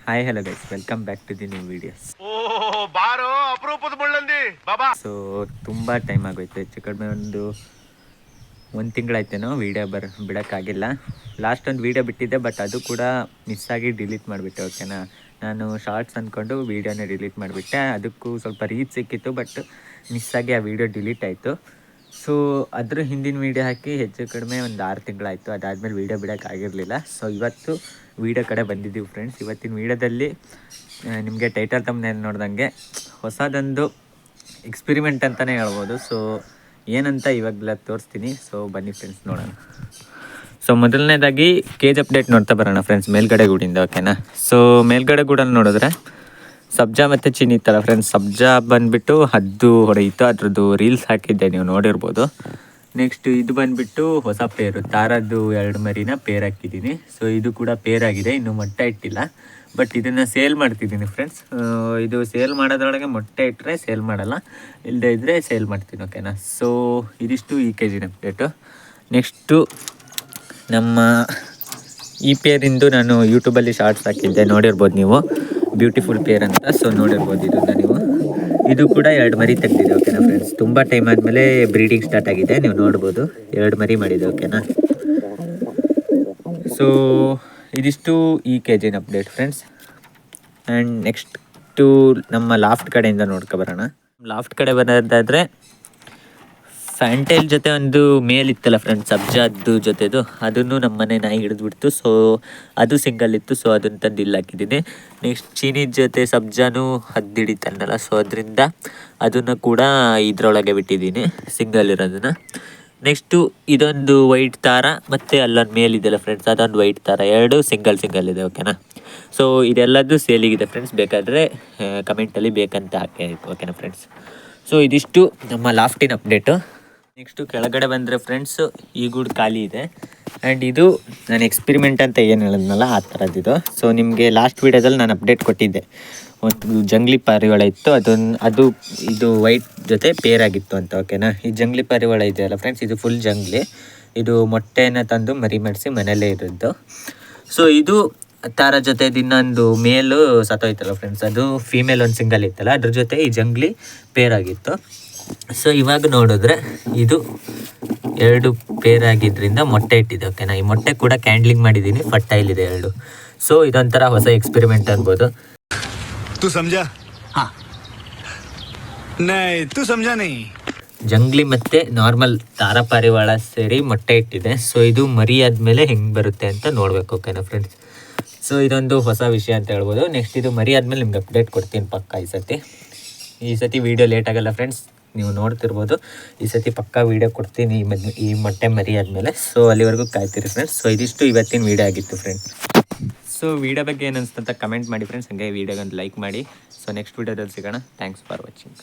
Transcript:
Hi hello guys, welcome back to the new videos. ಬಾರೋ ಅಪರೂಪದ ಮುಳ್ಳಂದಿ ಬಾಬಾ. So ತುಂಬ time ಆಗೋಯ್ತು, ಹೆಚ್ಚು ಕಡಿಮೆ ಒಂದು ತಿಂಗಳಾಯ್ತೇನೋ ವೀಡಿಯೋ ಬಿಡೋಕ್ಕಾಗಿಲ್ಲ. ಲಾಸ್ಟ್ ಒಂದು ವೀಡಿಯೋ ಬಿಟ್ಟಿದ್ದೆ, ಬಟ್ ಅದು ಕೂಡ ಮಿಸ್ ಆಗಿ ಡಿಲೀಟ್ ಮಾಡಿಬಿಟ್ಟೆ. ಓಕೆನಾ, ನಾನು ಶಾರ್ಟ್ಸ್ ಅಂದ್ಕೊಂಡು ವೀಡಿಯೋನೇ ಡಿಲೀಟ್ ಮಾಡಿಬಿಟ್ಟೆ. ಅದಕ್ಕೂ ಸ್ವಲ್ಪ ರೀಚ್ ಸಿಕ್ಕಿತ್ತು, ಬಟ್ ಮಿಸ್ ಆಗಿ ಆ ವಿಡಿಯೋ ಡಿಲೀಟ್ ಆಯಿತು. ಸೊ ಅದ್ರ ಹಿಂದಿನ ವೀಡಿಯೋ ಹಾಕಿ ಹೆಚ್ಚು ಕಡಿಮೆ ಒಂದು 6 ತಿಂಗಳಾಯಿತು. ಅದಾದಮೇಲೆ ವೀಡಿಯೋ ಬಿಡೋಕ್ಕಾಗಿರಲಿಲ್ಲ. ಸೊ ಇವತ್ತು ವೀಡಿಯೋ ಕಡೆ ಬಂದಿದ್ದೀವಿ ಫ್ರೆಂಡ್ಸ್. ಇವತ್ತಿನ ವೀಡಿಯೋದಲ್ಲಿ ನಿಮಗೆ ಟೈಟಲ್ ತಮ್ಮನೇನು ನೋಡ್ದಂಗೆ ಹೊಸದೊಂದು ಎಕ್ಸ್ಪಿರಿಮೆಂಟ್ ಅಂತಲೇ ಹೇಳ್ಬೋದು. ಸೊ ಏನಂತ ಇವಾಗಲೆಲ್ಲ ತೋರಿಸ್ತೀನಿ. ಸೊ ಬನ್ನಿ ಫ್ರೆಂಡ್ಸ್, ನೋಡೋಣ. ಸೊ ಮೊದಲನೇದಾಗಿ ಕೇಜ್ ಅಪ್ಡೇಟ್ ನೋಡ್ತಾ ಬರೋಣ ಫ್ರೆಂಡ್ಸ್, ಮೇಲ್ಗಡೆ ಗೂಡಿಂದ. ಓಕೆನಾ, ಸೊ ಮೇಲ್ಗಡೆ ಗೂಡಲ್ಲಿ ನೋಡಿದ್ರೆ ಸಬ್ಜಾ ಮತ್ತು ಚಿನಿ ಇತ್ತಲ್ಲ ಫ್ರೆಂಡ್ಸ್. ಸಬ್ಜಾ ಬಂದುಬಿಟ್ಟು ಹದ್ದು ಹೊಡೆಯಿತು, ಅದ್ರದ್ದು ರೀಲ್ಸ್ ಹಾಕಿದ್ದೆ, ನೀವು ನೋಡಿರ್ಬೋದು. ನೆಕ್ಸ್ಟ್ ಇದು ಬಂದುಬಿಟ್ಟು ಹೊಸ ಪೇರು, ತಾರದ್ದು 2 ಮರಿನ ಪೇರ್ ಹಾಕಿದ್ದೀನಿ. ಸೊ ಇದು ಕೂಡ ಪೇರಾಗಿದೆ, ಇನ್ನೂ ಮೊಟ್ಟೆ ಇಟ್ಟಿಲ್ಲ. ಬಟ್ ಇದನ್ನು ಸೇಲ್ ಮಾಡ್ತಿದ್ದೀನಿ ಫ್ರೆಂಡ್ಸ್. ಇದು ಸೇಲ್ ಮಾಡೋದ್ರೊಳಗೆ ಮೊಟ್ಟೆ ಇಟ್ಟರೆ ಸೇಲ್ ಮಾಡಲ್ಲ, ಇಲ್ಲದೇ ಇದ್ದರೆ ಸೇಲ್ ಮಾಡ್ತೀನಿ. ಓಕೆನಾ, ಸೊ ಇದಿಷ್ಟು ಈ ಕೆಜಿನ ಅಪ್ಡೇಟು. ನೆಕ್ಸ್ಟು ನಮ್ಮ ಈ ಪೇರಿಂದು ನಾನು ಯೂಟ್ಯೂಬಲ್ಲಿ ಶಾರ್ಟ್ಸ್ ಹಾಕಿದ್ದೆ, ನೋಡಿರ್ಬೋದು ನೀವು, ಬ್ಯೂಟಿಫುಲ್ ಪೇರ್ ಅಂತ. ಸೊ ನೋಡಿರ್ಬೋದು ಇದನ್ನು ನೀವು. ಇದು ಕೂಡ 2 ಮರಿ ತೆಗೆದಿದೆ. ಓಕೆನಾ ಫ್ರೆಂಡ್ಸ್, ತುಂಬ ಟೈಮ್ ಆದಮೇಲೆ ಬ್ರೀಡಿಂಗ್ ಸ್ಟಾರ್ಟ್ ಆಗಿದೆ, ನೀವು ನೋಡ್ಬೋದು. 2 ಮರಿ ಮಾಡಿದೆ. ಓಕೆನಾ, ಸೊ ಇದಿಷ್ಟು ಈ ಕೆಜಿನ ಅಪ್ಡೇಟ್ ಫ್ರೆಂಡ್ಸ್. ಆ್ಯಂಡ್ ನೆಕ್ಸ್ಟು ನಮ್ಮ ಲಾಫ್ಟ್ ಕಡೆಯಿಂದ ನೋಡ್ಕೊಬರೋಣ. ಲಾಫ್ಟ್ ಕಡೆ ಬರೋದಾದರೆ ಫ್ಯಾಂಟೈಲ್ ಜೊತೆ ಒಂದು ಮೇಲಿತ್ತಲ್ಲ ಫ್ರೆಂಡ್ಸ್, ಸಬ್ಜಾದ್ದು ಜೊತೆದು, ಅದನ್ನು ನಮ್ಮ ಮನೆ ನಾಯಿ ಹಿಡಿದ್ಬಿಡ್ತು. ಸೊ ಅದು ಸಿಂಗಲ್ ಇತ್ತು, ಸೊ ಅದನ್ನು ತಂದು ಇಲ್ಲಿ ಹಾಕಿದ್ದೀನಿ. ನೆಕ್ಸ್ಟ್ ಚೀನಿದ ಜೊತೆ ಸಬ್ಜಾನು ಹದ್ದಿಡಿತನ್ನಲ್ಲ, ಸೊ ಅದರಿಂದ ಅದನ್ನು ಕೂಡ ಇದರೊಳಗೆ ಬಿಟ್ಟಿದ್ದೀನಿ, ಸಿಂಗಲ್ ಇರೋದನ್ನು. ನೆಕ್ಸ್ಟು ಇದೊಂದು ವೈಟ್ ತಾರ, ಮತ್ತು ಅಲ್ಲೊಂದು ಮೇಲಿದೆಯಲ್ಲ ಫ್ರೆಂಡ್ಸ್, ಅದೊಂದು ವೈಟ್ ತಾರ, 2 ಸಿಂಗಲ್ ಇದೆ. ಓಕೆನಾ, ಸೊ ಇದೆಲ್ಲದ್ದು ಸೇಲಿಗಿದೆ ಫ್ರೆಂಡ್ಸ್. ಬೇಕಾದರೆ ಕಮೆಂಟಲ್ಲಿ ಬೇಕಂತ ಹಾಕಿ ಆಯಿತು. ಓಕೆನಾ ಫ್ರೆಂಡ್ಸ್, ಸೊ ಇದಿಷ್ಟು ನಮ್ಮ ಲಾಫ್ಟಿನ ಅಪ್ಡೇಟು. ನೆಕ್ಸ್ಟು ಕೆಳಗಡೆ ಬಂದರೆ ಫ್ರೆಂಡ್ಸು ಈ ಗೂಡು ಖಾಲಿ ಇದೆ. ಆ್ಯಂಡ್ ಇದು ನಾನು ಎಕ್ಸ್ಪಿರಿಮೆಂಟ್ ಅಂತ ಏನು ಹೇಳಿದ್ನಲ್ಲ, ಆ ಥರದ್ದಿದು. ಸೊ ನಿಮಗೆ ಲಾಸ್ಟ್ ವೀಡಿಯೋದಲ್ಲಿ ನಾನು ಅಪ್ಡೇಟ್ ಕೊಟ್ಟಿದ್ದೆ, ಒಂದು ಜಂಗ್ಲಿ ಪಾರಿವಾಳ ಇತ್ತು, ಅದು ಇದು ವೈಟ್ ಜೊತೆ ಪೇರಾಗಿತ್ತು ಅಂತ. ಓಕೆನಾ, ಈ ಜಂಗ್ಲಿ ಪಾರಿವಾಳ ಇದೆಯಲ್ಲ ಫ್ರೆಂಡ್ಸ್, ಇದು ಫುಲ್ ಜಂಗ್ಲಿ. ಇದು ಮೊಟ್ಟೆನ ತಂದು ಮರಿ ಮಾಡಿಸಿ ಮನೆಯಲ್ಲೇ ಇರೋದು. ಸೊ ಇದು ತಾರ ಜೊತೆ ಇನ್ನೊಂದು ಮೇಲು ಸತ್ತೋಯ್ತಲ್ಲ ಫ್ರೆಂಡ್ಸ್, ಅದು ಫೀಮೇಲ್ ಒಂದು ಸಿಂಗಲ್ ಇತ್ತಲ್ಲ, ಅದ್ರ ಜೊತೆ ಈ ಜಂಗ್ಲಿ ಪೇರಾಗಿತ್ತು. ಸೊ ಇವಾಗ ನೋಡಿದ್ರೆ ಇದು 2 ಪೇರಾಗಿದ್ದರಿಂದ ಮೊಟ್ಟೆ ಇಟ್ಟಿದೆ. ಓಕೆನಾ, ಈ ಮೊಟ್ಟೆ ಕೂಡ ಕ್ಯಾಂಡ್ಲಿಂಗ್ ಮಾಡಿದ್ದೀನಿ, ಫರ್ಟೈಲ್ ಇದೆ 2. ಸೊ ಇದೊಂಥರ ಹೊಸ ಎಕ್ಸ್ಪೆರಿಮೆಂಟ್ ಅನ್ಬೋದು. ತು ಸಮಜಾ? ಹಾ, ನೈ ತು ಸಮಜಾ ನೈ. ಜಂಗ್ಲಿ ಮತ್ತು ನಾರ್ಮಲ್ ತಾರ ಪಾರಿವಾಳ ಸೇರಿ ಮೊಟ್ಟೆ ಇಟ್ಟಿದೆ. ಸೊ ಇದು ಮರಿ ಆದಮೇಲೆ ಹೆಂಗೆ ಬರುತ್ತೆ ಅಂತ ನೋಡಬೇಕು. ಓಕೆನಾ ಫ್ರೆಂಡ್ಸ್, ಸೊ ಇದೊಂದು ಹೊಸ ವಿಷಯ ಅಂತ ಹೇಳ್ಬೋದು. ನೆಕ್ಸ್ಟ್ ಇದು ಮರಿ ಆದಮೇಲೆ ನಿಮ್ಗೆ ಅಪ್ಡೇಟ್ ಕೊಡ್ತೀನಿ ಪಕ್ಕ. ಈ ಸತಿ ವೀಡಿಯೋ ಲೇಟ್ ಆಗಲ್ಲ ಫ್ರೆಂಡ್ಸ್, ನೀವು ನೋಡ್ತಿರ್ಬೋದು. ಈ ಸತಿ ಪಕ್ಕಾ ವೀಡಿಯೋ ಕೊಡ್ತೀನಿ ಈ ಮೊಟ್ಟೆ ಮರಿ ಆದಮೇಲೆ. ಸೊ ಅಲ್ಲಿವರೆಗೂ ಕಾಯ್ತೀರಿ ಫ್ರೆಂಡ್ಸ್. ಸೊ ಇದಿಷ್ಟು ಇವತ್ತಿನ ವೀಡಿಯೋ ಆಗಿತ್ತು ಫ್ರೆಂಡ್ಸ್. ಸೊ ವೀಡಿಯೋ ಬಗ್ಗೆ ಏನು ಅನಿಸ್ತಂತ ಕಮೆಂಟ್ ಮಾಡಿ ಫ್ರೆಂಡ್ಸ್. ಹಾಗೆ ವೀಡಿಯೋಗೊಂದು ಲೈಕ್ ಮಾಡಿ. ಸೊ ನೆಕ್ಸ್ಟ್ ವೀಡಿಯೋದಲ್ಲಿ ಸಿಗೋಣ. Thanks for watching.